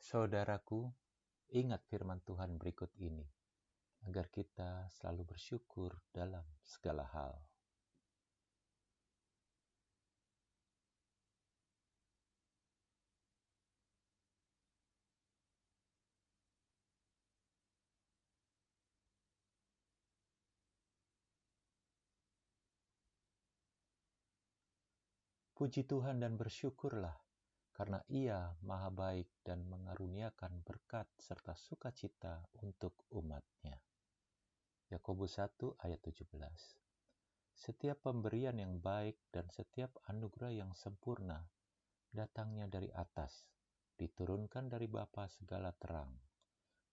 Saudaraku, ingat firman Tuhan berikut ini, agar kita selalu bersyukur dalam segala hal. Puji Tuhan dan bersyukurlah, karena Ia Maha Baik dan mengaruniakan berkat serta sukacita untuk umat-Nya. Yakobus 1 ayat 17. Setiap pemberian yang baik dan setiap anugerah yang sempurna datangnya dari atas, diturunkan dari Bapa segala terang.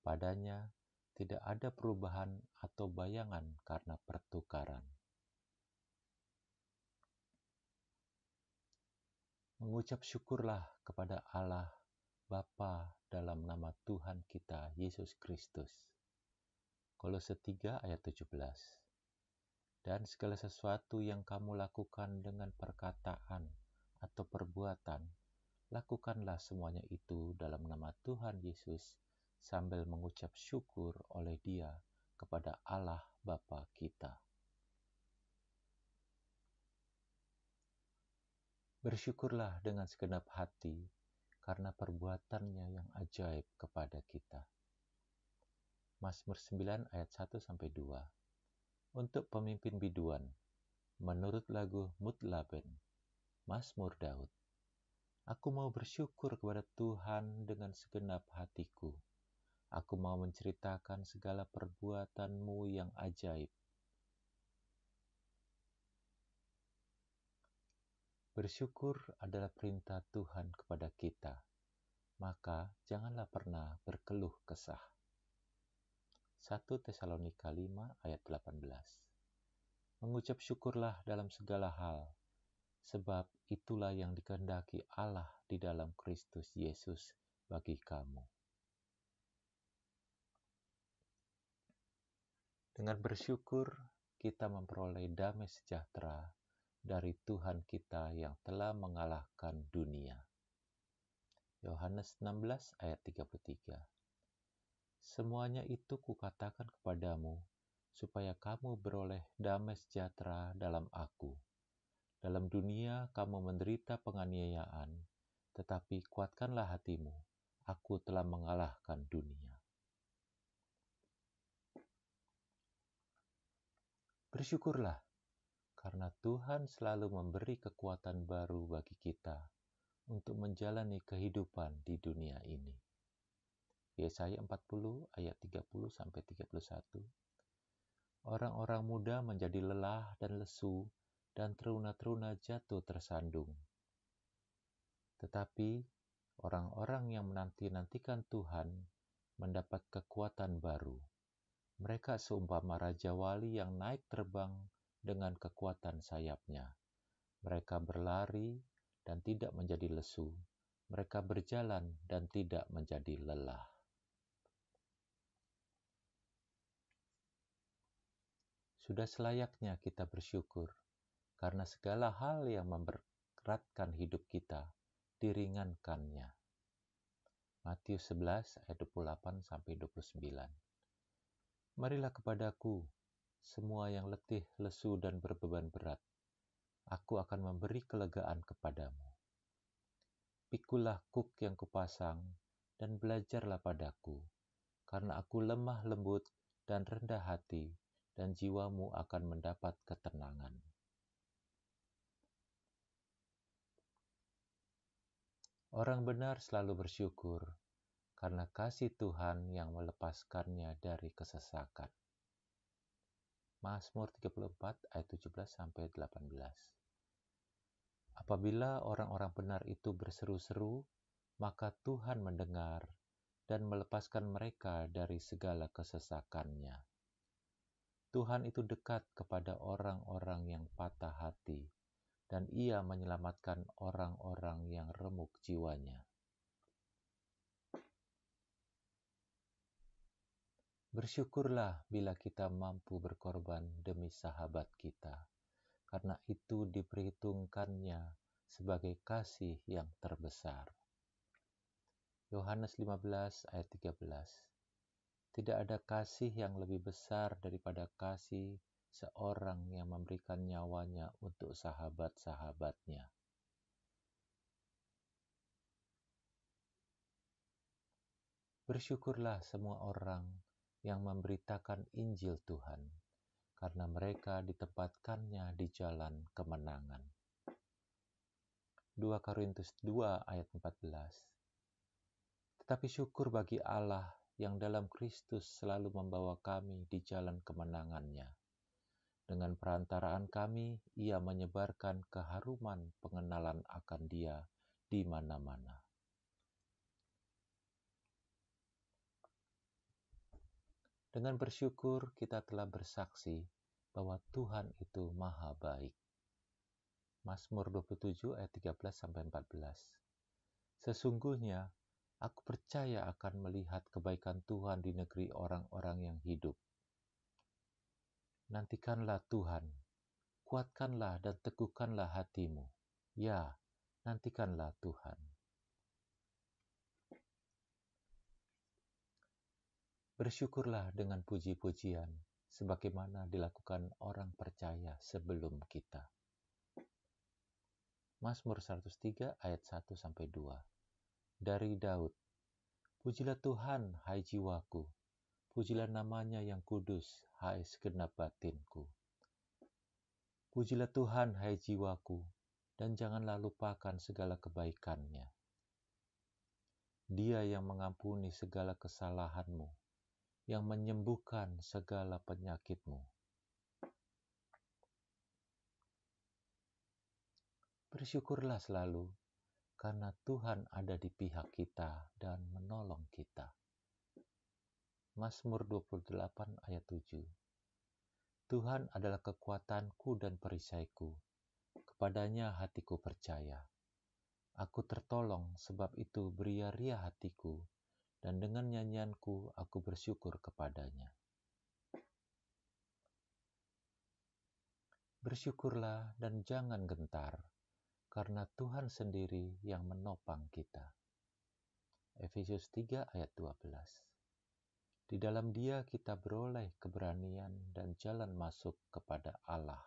Padanya tidak ada perubahan atau bayangan karena pertukaran. Mengucap syukurlah kepada Allah Bapa dalam nama Tuhan kita Yesus Kristus. Kolose 3 ayat 17. Dan segala sesuatu yang kamu lakukan dengan perkataan atau perbuatan, lakukanlah semuanya itu dalam nama Tuhan Yesus sambil mengucap syukur oleh Dia kepada Allah Bapa kita. Bersyukurlah dengan segenap hati karena perbuatannya yang ajaib kepada kita. Mazmur 9 ayat 1-2. Untuk pemimpin biduan, menurut lagu Mutlaben, Mazmur Daud. Aku mau bersyukur kepada Tuhan dengan segenap hatiku. Aku mau menceritakan segala perbuatan-Mu yang ajaib. Bersyukur adalah perintah Tuhan kepada kita, maka janganlah pernah berkeluh kesah. 1 Tesalonika 5 ayat 18. Mengucap syukurlah dalam segala hal, sebab itulah yang dikehendaki Allah di dalam Kristus Yesus bagi kamu. Dengan bersyukur, kita memperoleh damai sejahtera dari Tuhan kita yang telah mengalahkan dunia. Yohanes 16 ayat 33. Semuanya itu kukatakan kepadamu, supaya kamu beroleh damai sejahtera dalam aku. Dalam dunia kamu menderita penganiayaan, tetapi kuatkanlah hatimu, aku telah mengalahkan dunia. Bersyukurlah, karena Tuhan selalu memberi kekuatan baru bagi kita untuk menjalani kehidupan di dunia ini. Yesaya 40 ayat 30-31. Orang-orang muda menjadi lelah dan lesu, dan teruna-teruna jatuh tersandung. Tetapi orang-orang yang menanti-nantikan Tuhan mendapat kekuatan baru. Mereka seumpama raja wali yang naik terbang dengan kekuatan sayapnya. Mereka berlari dan tidak menjadi lesu. Mereka berjalan dan tidak menjadi lelah. Sudah selayaknya kita bersyukur, karena segala hal yang memberatkan hidup kita diringankannya. Matius 11 ayat 28-29. Marilah kepadaku, semua yang letih, lesu, dan berbeban berat. Aku akan memberi kelegaan kepadamu. Pikulah kuk yang kupasang, dan belajarlah padaku, karena aku lemah lembut dan rendah hati, dan jiwamu akan mendapat ketenangan. Orang benar selalu bersyukur, karena kasih Tuhan yang melepaskannya dari kesesakan. Mazmur 34 ayat 17-18. Apabila orang-orang benar itu berseru-seru, maka Tuhan mendengar dan melepaskan mereka dari segala kesesakannya. Tuhan itu dekat kepada orang-orang yang patah hati, dan Ia menyelamatkan orang-orang yang remuk jiwanya. Bersyukurlah bila kita mampu berkorban demi sahabat kita, karena itu diperhitungkannya sebagai kasih yang terbesar. Yohanes 15 ayat 13. Tidak ada kasih yang lebih besar daripada kasih seorang yang memberikan nyawanya untuk sahabat-sahabatnya. Bersyukurlah semua orang yang memberitakan Injil Tuhan, karena mereka ditempatkannya di jalan kemenangan. 2 Korintus 2 ayat 14. Tetapi syukur bagi Allah yang dalam Kristus selalu membawa kami di jalan kemenangannya. Dengan perantaraan kami, Ia menyebarkan keharuman pengenalan akan Dia di mana-mana. Dengan bersyukur, kita telah bersaksi bahwa Tuhan itu maha baik. Mazmur 27 ayat 13-14. Sesungguhnya, aku percaya akan melihat kebaikan Tuhan di negeri orang-orang yang hidup. Nantikanlah Tuhan, kuatkanlah dan teguhkanlah hatimu. Ya, nantikanlah Tuhan. Bersyukurlah dengan puji-pujian, sebagaimana dilakukan orang percaya sebelum kita. Mazmur 103 ayat 1-2. Dari Daud. Pujilah Tuhan, hai jiwaku. Pujilah namanya yang kudus, hai segenap batinku. Pujilah Tuhan, hai jiwaku, dan janganlah lupakan segala kebaikannya. Dia yang mengampuni segala kesalahanmu, yang menyembuhkan segala penyakitmu. Bersyukurlah selalu, karena Tuhan ada di pihak kita dan menolong kita. Mazmur 28 ayat 7. Tuhan adalah kekuatanku dan perisaiku, kepadanya hatiku percaya. Aku tertolong, sebab itu beria-ria hatiku, dan dengan nyanyianku aku bersyukur kepadanya. Bersyukurlah dan jangan gentar, karena Tuhan sendiri yang menopang kita. Efesus 3 ayat 12. Di dalam Dia kita beroleh keberanian dan jalan masuk kepada Allah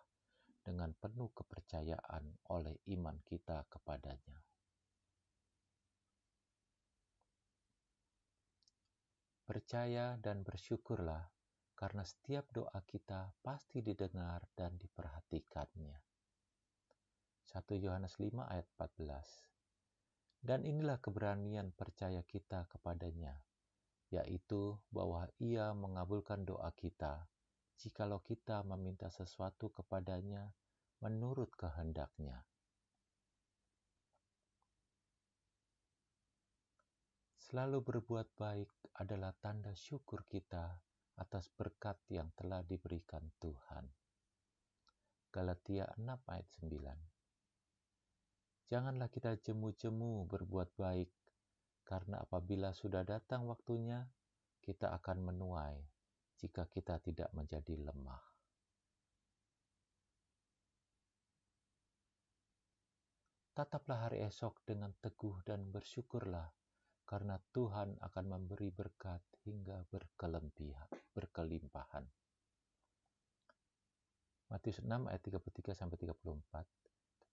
dengan penuh kepercayaan oleh iman kita kepadanya. Percaya dan bersyukurlah, karena setiap doa kita pasti didengar dan diperhatikannya. 1 Yohanes 5 ayat 14. Dan inilah keberanian percaya kita kepadanya, yaitu bahwa Ia mengabulkan doa kita, jikalau kita meminta sesuatu kepadanya menurut kehendak-Nya. Selalu berbuat baik adalah tanda syukur kita atas berkat yang telah diberikan Tuhan. Galatia 6 ayat 9. Janganlah kita jemu-jemu berbuat baik, karena apabila sudah datang waktunya, kita akan menuai jika kita tidak menjadi lemah. Tataplah hari esok dengan teguh dan bersyukurlah, karena Tuhan akan memberi berkat hingga berkelimpahan. Matius 6 ayat 33-34.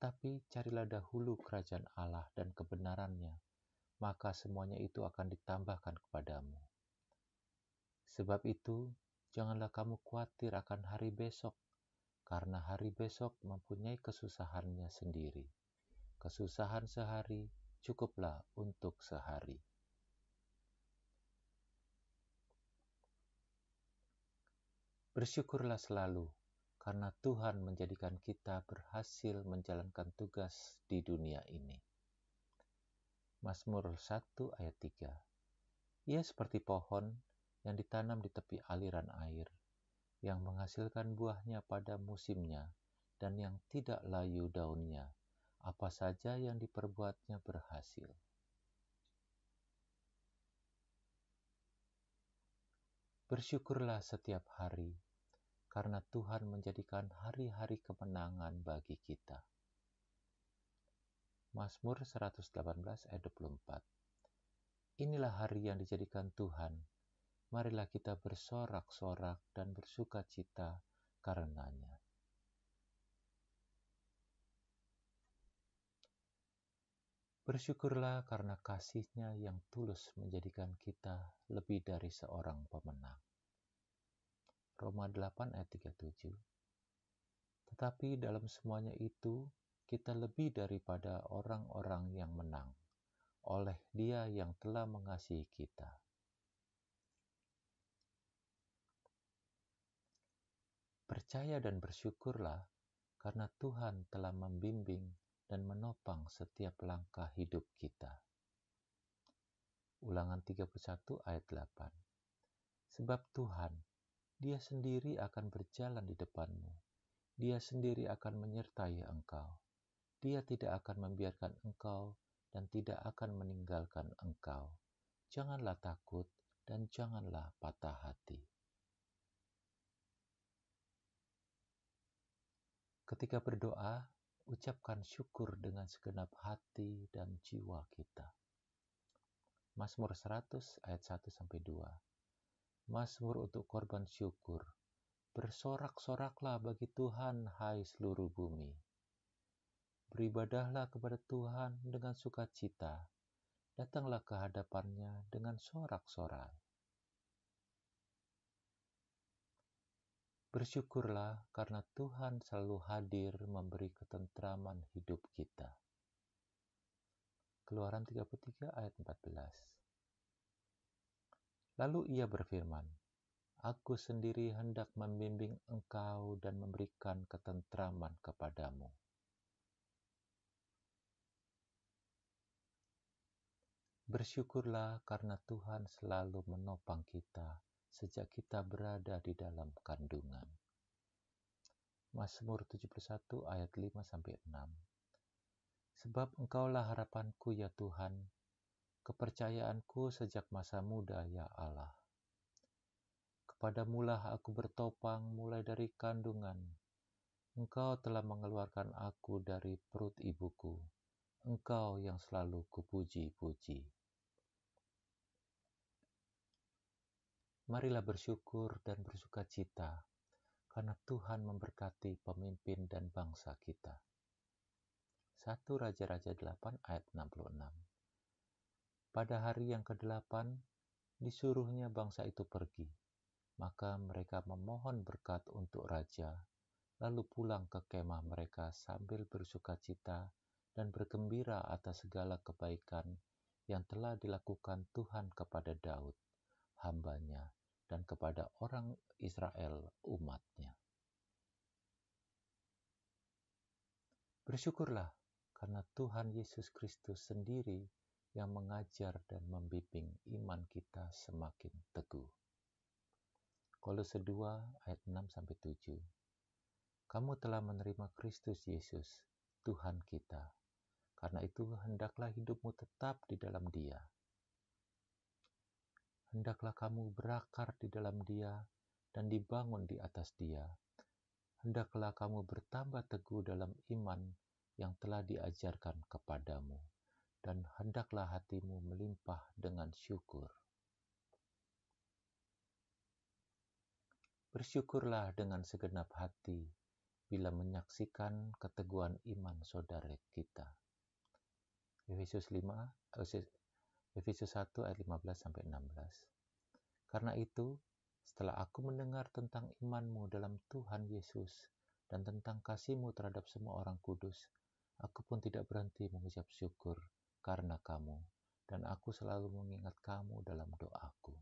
Tetapi carilah dahulu kerajaan Allah dan kebenarannya, maka semuanya itu akan ditambahkan kepadamu. Sebab itu, janganlah kamu khawatir akan hari besok, karena hari besok mempunyai kesusahannya sendiri. Kesusahan sehari cukuplah untuk sehari. Bersyukurlah selalu, karena Tuhan menjadikan kita berhasil menjalankan tugas di dunia ini. Mazmur 1 ayat 3. Ia seperti pohon yang ditanam di tepi aliran air, yang menghasilkan buahnya pada musimnya, dan yang tidak layu daunnya. Apa saja yang diperbuatnya berhasil. Bersyukurlah setiap hari, karena Tuhan menjadikan hari-hari kemenangan bagi kita. Mazmur 118 ayat 24. Inilah hari yang dijadikan Tuhan. Marilah kita bersorak-sorak dan bersuka cita karenanya. Bersyukurlah karena kasih-Nya yang tulus menjadikan kita lebih dari seorang pemenang. Roma 8 ayat 37. Tetapi dalam semuanya itu, kita lebih daripada orang-orang yang menang, oleh Dia yang telah mengasihi kita. Percaya dan bersyukurlah karena Tuhan telah membimbing dan menopang setiap langkah hidup kita. Ulangan 31 ayat 8. Sebab Tuhan, Dia sendiri akan berjalan di depanmu. Dia sendiri akan menyertai engkau. Dia tidak akan membiarkan engkau dan tidak akan meninggalkan engkau. Janganlah takut dan janganlah patah hati. Ketika berdoa, ucapkan syukur dengan segenap hati dan jiwa kita. Mazmur 100 ayat 1-2. Mazmur untuk korban syukur. Bersorak-soraklah bagi Tuhan, hai seluruh bumi. Beribadahlah kepada Tuhan dengan sukacita. Datanglah ke hadapan-Nya dengan sorak-sorai. Bersyukurlah karena Tuhan selalu hadir memberi ketentraman hidup kita. Keluaran 33 ayat 14. Lalu Ia berfirman, Aku sendiri hendak membimbing engkau dan memberikan ketentraman kepadamu. Bersyukurlah karena Tuhan selalu menopang kita sejak kita berada di dalam kandungan. Mazmur 71 ayat 5-6. Sebab Engkaulah harapanku ya Tuhan, kepercayaanku sejak masa muda ya Allah. Kepadamulah aku bertopang mulai dari kandungan. Engkau telah mengeluarkan aku dari perut ibuku. Engkau yang selalu kupuji-puji. Marilah bersyukur dan bersuka cita, karena Tuhan memberkati pemimpin dan bangsa kita. 1 Raja-Raja 8 ayat 66. Pada hari yang ke-8, disuruhnya bangsa itu pergi. Maka mereka memohon berkat untuk raja, lalu pulang ke kemah mereka sambil bersuka cita dan bergembira atas segala kebaikan yang telah dilakukan Tuhan kepada Daud, hamba-Nya, dan kepada orang Israel, umat-Nya. Bersyukurlah karena Tuhan Yesus Kristus sendiri yang mengajar dan membimbing iman kita semakin teguh. Kolose 2 ayat 6-7. Kamu telah menerima Kristus Yesus, Tuhan kita. Karena itu hendaklah hidupmu tetap di dalam Dia. Hendaklah kamu berakar di dalam Dia dan dibangun di atas Dia. Hendaklah kamu bertambah teguh dalam iman yang telah diajarkan kepadamu, dan hendaklah hatimu melimpah dengan syukur. Bersyukurlah dengan segenap hati bila menyaksikan keteguhan iman saudara kita. Efesus 1 ayat 15-16. Karena itu, setelah aku mendengar tentang imanmu dalam Tuhan Yesus dan tentang kasihmu terhadap semua orang kudus, aku pun tidak berhenti mengucap syukur karena kamu, dan aku selalu mengingat kamu dalam doaku.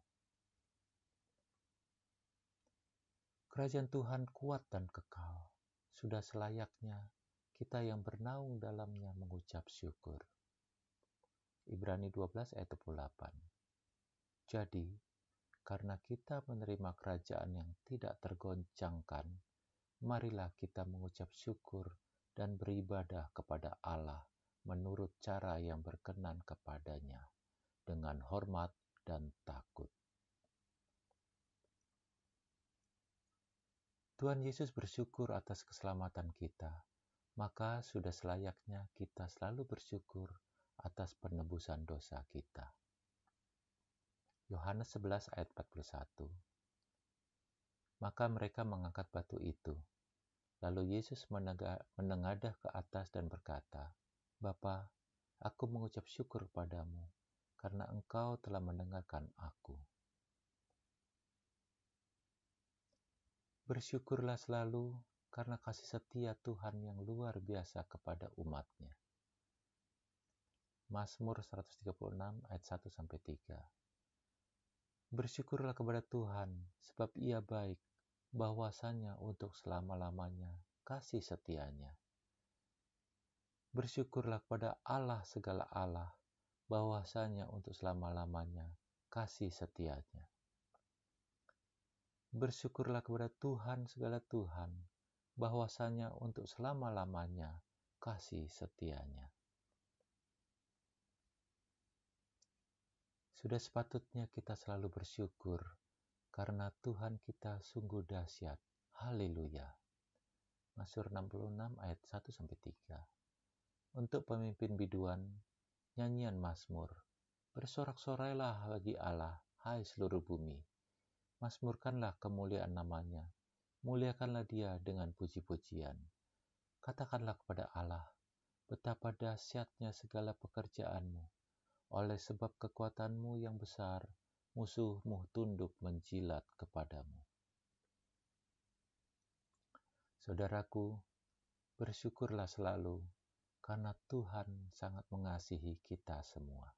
Kerajaan Tuhan kuat dan kekal. Sudah selayaknya kita yang bernaung dalamnya mengucap syukur. Ibrani 12 ayat 28. Jadi, karena kita menerima kerajaan yang tidak tergoncangkan, marilah kita mengucap syukur dan beribadah kepada Allah menurut cara yang berkenan kepadanya, dengan hormat dan takut. Tuhan Yesus bersyukur atas keselamatan kita, maka sudah selayaknya kita selalu bersyukur atas penebusan dosa kita. Yohanes 11 ayat 41. Maka mereka mengangkat batu itu. Lalu Yesus menengadah ke atas dan berkata, Bapa, aku mengucap syukur padamu, karena Engkau telah mendengarkan aku. Bersyukurlah selalu karena kasih setia Tuhan yang luar biasa kepada umat-Nya. Mazmur 136 ayat 1-3. Bersyukurlah kepada Tuhan, sebab Ia baik, bahwasanya untuk selama-lamanya kasih setia-Nya. Bersyukurlah kepada Allah segala Allah, bahwasanya untuk selama-lamanya kasih setia-Nya. Bersyukurlah kepada Tuhan segala Tuhan, bahwasanya untuk selama-lamanya kasih setia-Nya. Sudah sepatutnya kita selalu bersyukur, karena Tuhan kita sungguh dahsyat. Haleluya. Mazmur 66 ayat 1-3. Untuk pemimpin biduan, nyanyian Mazmur. Bersorak-sorailah bagi Allah, hai seluruh bumi. Mazmurkanlah kemuliaan namanya. Muliakanlah Dia dengan puji-pujian. Katakanlah kepada Allah, betapa dahsyatnya segala pekerjaanmu. Oleh sebab kekuatanmu yang besar, musuhmu tunduk menjilat kepadamu. Saudaraku, bersyukurlah selalu, karena Tuhan sangat mengasihi kita semua.